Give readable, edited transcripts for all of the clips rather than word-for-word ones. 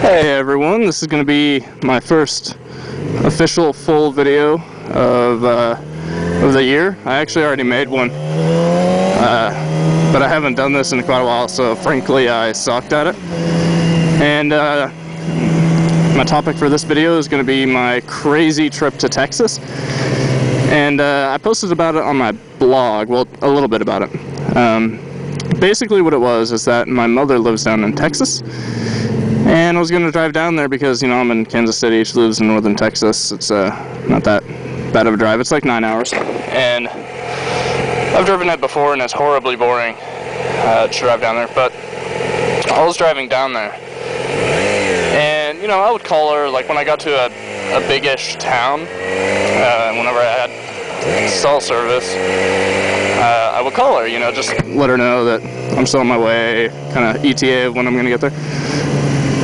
Hey everyone, this is going to be my first official full video of the year. I actually already made one, but I haven't done this in quite a while, so frankly I sucked at it. And my topic for this video is going to be my crazy trip to Texas. And I posted about it on my blog, well, a little bit about it. Basically what it was is that my mother lives down in Texas. And I was going to drive down there because, you know, I'm in Kansas City. She lives in northern Texas. It's not that bad of a drive. It's like 9 hours. And I've driven it before, and it's horribly boring to drive down there. But I was driving down there. And, you know, I would call her, like, when I got to a big-ish town, whenever I had cell service, I would call her, you know, just let her know that I'm still on my way, kind of ETA of when I'm going to get there.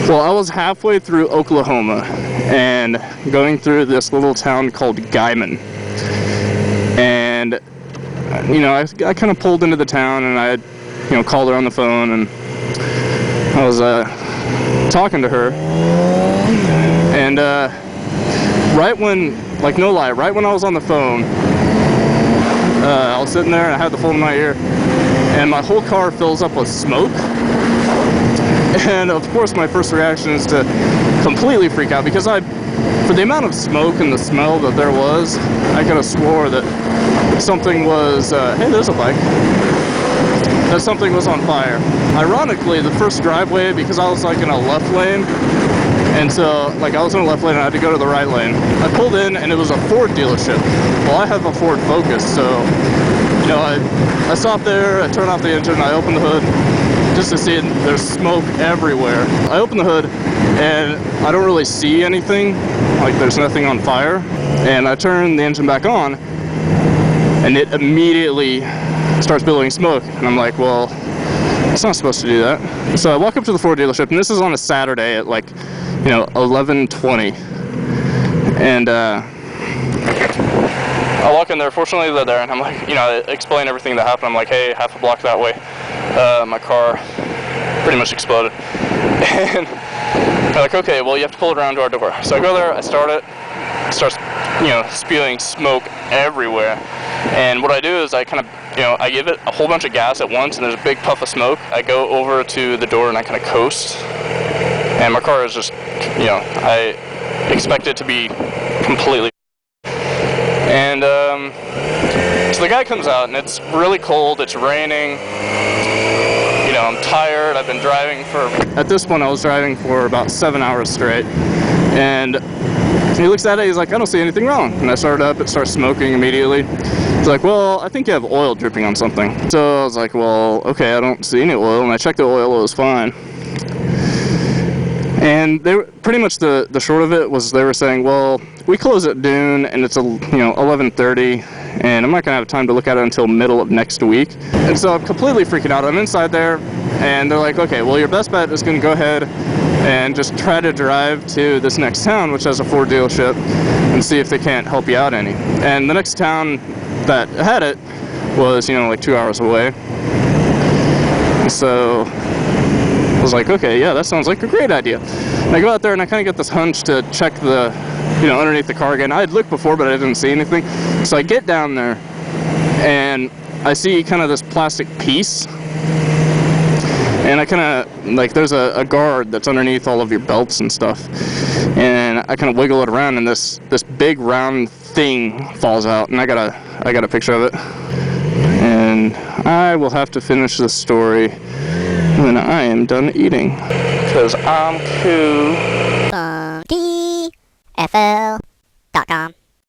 Well, I was halfway through Oklahoma and going through this little town called Guymon. And, you know, I kind of pulled into the town and I, you know, called her on the phone and I was talking to her. And right when, like no lie, right when I was on the phone, I was sitting there and I had the phone in my ear and my whole car fills up with smoke. And of course my first reaction is to completely freak out because for the amount of smoke and the smell that there was, I could have swore that something was, hey, there's a bike, that something was on fire. Ironically, the first driveway, because I was like in a left lane, and so like I was in a left lane and I had to go to the right lane. I pulled in and it was a Ford dealership. Well, I have a Ford Focus, so, you know, I stopped there, I turned off the engine, I opened the hood, just to see it. There's smoke everywhere. I open the hood and I don't really see anything, like there's nothing on fire, and I turn the engine back on and it immediately starts billowing smoke, and I'm like, well, it's not supposed to do that. So I walk up to the Ford dealership, and this is on a Saturday at like, you know, 11:20, and I walk in there. Fortunately they're there, and I'm like, you know, I explain everything that happened. I'm like, hey, half a block that way, my car pretty much exploded. And they're like, okay, well, you have to pull it around to our door. So I go there, I start it, it starts, you know, spewing smoke everywhere. And what I do is I kind of, you know, I give it a whole bunch of gas at once, and there's a big puff of smoke. I go over to the door and I kind of coast, and my car is just, you know, I expect it to be completely. And so the guy comes out, and it's really cold, it's raining, you know, I'm tired, I've been driving at this point I was driving for about 7 hours straight, and he looks at it, he's like, I don't see anything wrong. And I started up, it starts smoking immediately. He's like, well, I think you have oil dripping on something. So I was like, well, okay, I don't see any oil, and I checked the oil, it was fine. And they were pretty much the short of it was they were saying, well, we close at noon and it's, you know, 11:30, and I'm not gonna have time to look at it until middle of next week. And so I'm completely freaking out. I'm inside there and they're like, okay, well, your best bet is gonna go ahead and just try to drive to this next town, which has a Ford dealership, and see if they can't help you out any. And the next town that had it was, you know, like 2 hours away. So I was like, okay, yeah, that sounds like a great idea. And I go out there and I kind of get this hunch to check the, you know, underneath the car again. I had looked before, but I didn't see anything. So I get down there and I see kind of this plastic piece. And I kind of, like, there's a guard that's underneath all of your belts and stuff. And I kind of wiggle it around, and this big round thing falls out. And I got a picture of it. And I will have to finish this story when I am done eating, because I'm cool. DFL.com